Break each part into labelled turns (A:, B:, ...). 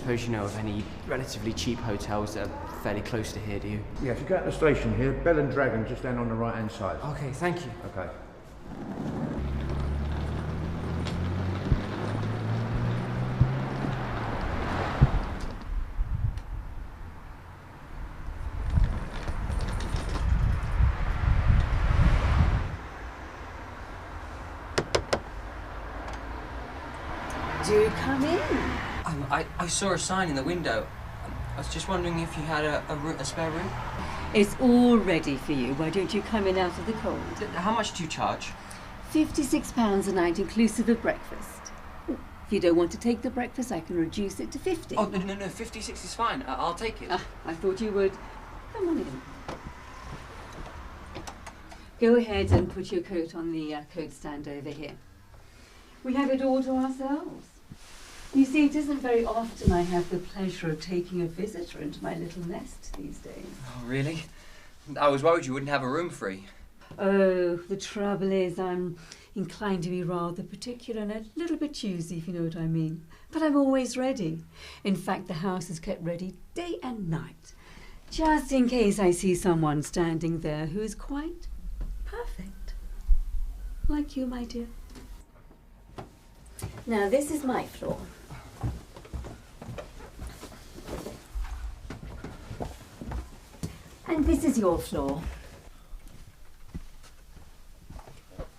A: suppose you know of any relatively cheap hotels that are fairly close to here, do you?
B: Yeah, if you go to the station here, Bell and Dragon just down on the right-hand side.
A: Okay, thank you.
B: Okay.
C: Do come in.
D: I saw a sign in the window. I was just wondering if you had a spare room.
C: It's all ready for you. Why don't you come in out of the cold?
D: How much do you charge?
C: £56 a night, inclusive of breakfast. If you don't want to take the breakfast, I can reduce it to 50.
D: Oh, no, 56 is fine. I'll take it.
C: I thought you would. Come on in. Go ahead and put your coat on the coat stand over here. We have it all to ourselves. You see, it isn't very often I have the pleasure of taking a visitor into my little nest these days.
D: Oh, really? I was worried you wouldn't have a room free.
C: Oh, the trouble is I'm inclined to be rather particular and a little bit choosy, if you know what I mean. But I'm always ready. In fact, the house is kept ready day and night, just in case I see someone standing there who is quite perfect. Like you, my dear. Now, this is my floor. And this is your floor.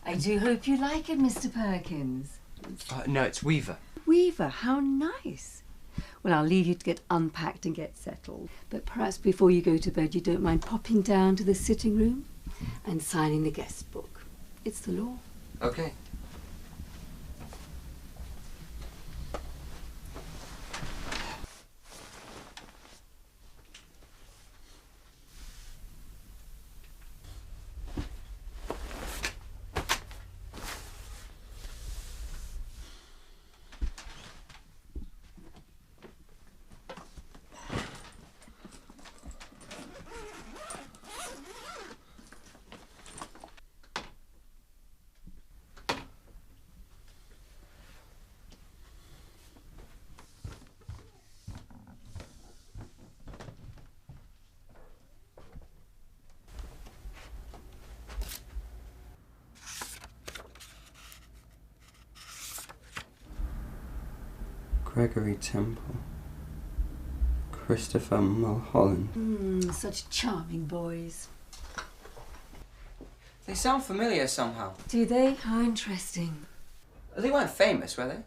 C: I do hope you like it, Mr. Perkins.
D: No, it's Weaver.
C: Weaver, how nice. Well, I'll leave you to get unpacked and get settled. But perhaps before you go to bed, you don't mind popping down to the sitting room and signing the guest book. It's the law.
D: Okay. Gregory Temple. Christopher Mulholland.
C: Such charming boys.
D: They sound familiar somehow.
C: Do they? How interesting.
D: They weren't famous, were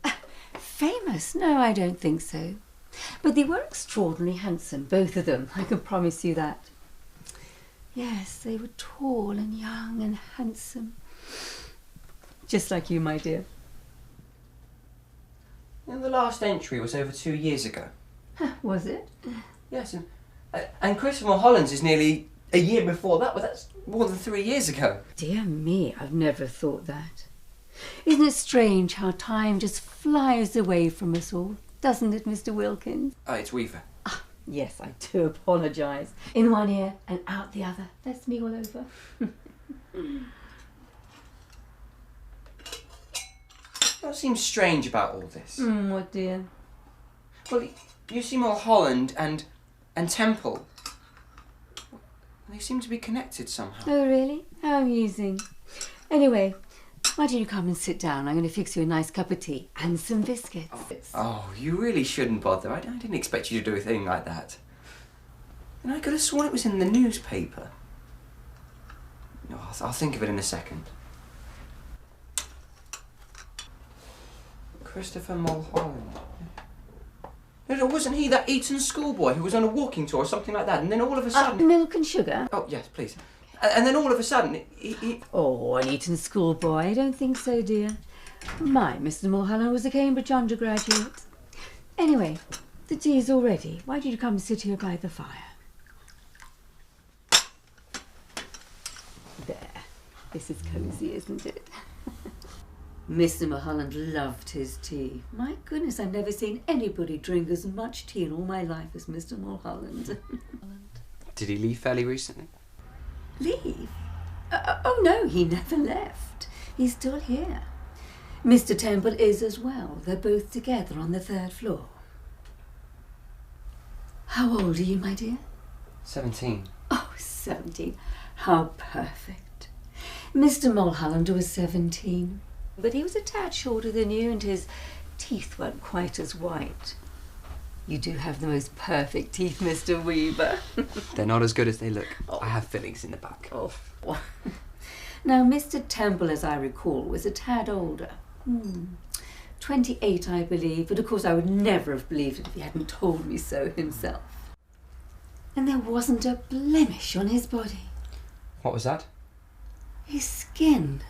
D: they?
C: Famous? No, I don't think so. But they were extraordinarily handsome, both of them. I can promise you that. Yes, they were tall and young and handsome. Just like you, my dear.
D: And the last entry was over 2 years ago.
C: Was it?
D: Yes, and Christopher Mulholland's is nearly a year before that. Well, that's more than 3 years ago.
C: Dear me, I've never thought that. Isn't it strange how time just flies away from us all, doesn't it, Mr. Wilkins?
D: Oh, it's Weaver.
C: Yes, I do apologise. In one ear and out the other. That's me all over.
D: What seems strange about all this?
C: What, dear?
D: Well, you see Mulholland and Temple. They seem to be connected somehow.
C: Oh, really? How amusing. Anyway, why don't you come and sit down? I'm going to fix you a nice cup of tea and some biscuits.
D: Oh, you really shouldn't bother. I didn't expect you to do a thing like that. And I could have sworn it was in the newspaper. Oh, I'll think of it in a second. Christopher Mulholland. No, wasn't he that Eton schoolboy who was on a walking tour or something like that? And then all of a sudden...
C: Milk and sugar?
D: Oh, yes, please. And then all of a sudden, he...
C: Oh, an Eton schoolboy? I don't think so, dear. My Mr. Mulholland was a Cambridge undergraduate. Anyway, the tea's all ready. Why don't you come and sit here by the fire? There. This is cosy, isn't it? Mr. Mulholland loved his tea. My goodness, I've never seen anybody drink as much tea in all my life as Mr. Mulholland.
D: Did he leave fairly recently?
C: Leave? Oh no, he never left. He's still here. Mr. Temple is as well. They're both together on the 3rd floor. How old are you, my dear?
D: 17.
C: Oh, 17. How perfect. Mr. Mulholland was 17, but he was a tad shorter than you and his teeth weren't quite as white. You do have the most perfect teeth, Mr. Weaver.
A: They're not as good as they look.
C: Oh.
A: I have fillings in the back.
C: Oh. Now, Mr. Temple, as I recall, was a tad older. 28, I believe, but of course I would never have believed it if he hadn't told me so himself. And there wasn't a blemish on his body.
D: What was that?
C: His skin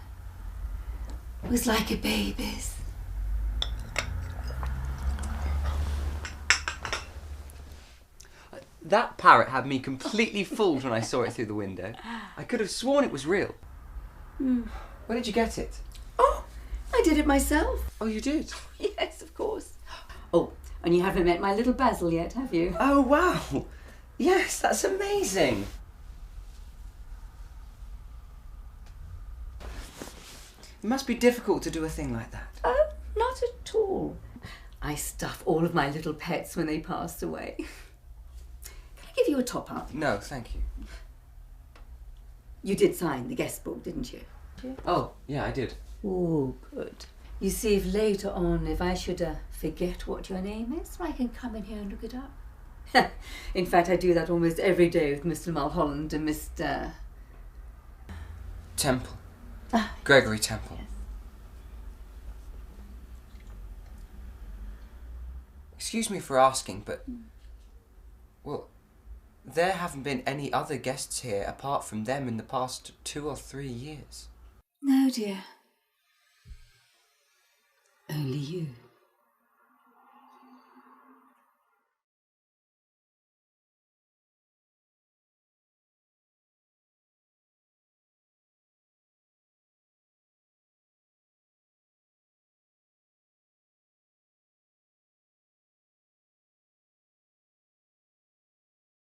C: was like a baby's.
A: That parrot had me completely fooled when I saw it through the window. I could have sworn it was real.
D: Where did you get it?
C: Oh, I did it myself.
A: Oh, you did?
C: Yes, of course. Oh, and you haven't met my little Basil yet, have you?
D: Oh, wow. Yes, that's amazing. It must be difficult to do a thing like that.
C: Oh, not at all. I stuff all of my little pets when they pass away. Can I give you a top-up?
D: No, thank you.
C: You did sign the guest book, didn't you?
D: Oh, yeah, I did.
C: Oh, good. You see, if later on, if I should forget what your name is, I can come in here and look it up. In fact, I do that almost every day with Mr. Mulholland and Mr.
D: Temple. Gregory Temple.
C: Yes.
D: Excuse me for asking, but... Well, there haven't been any other guests here apart from them in the past 2 or 3 years.
C: No, dear. Only you.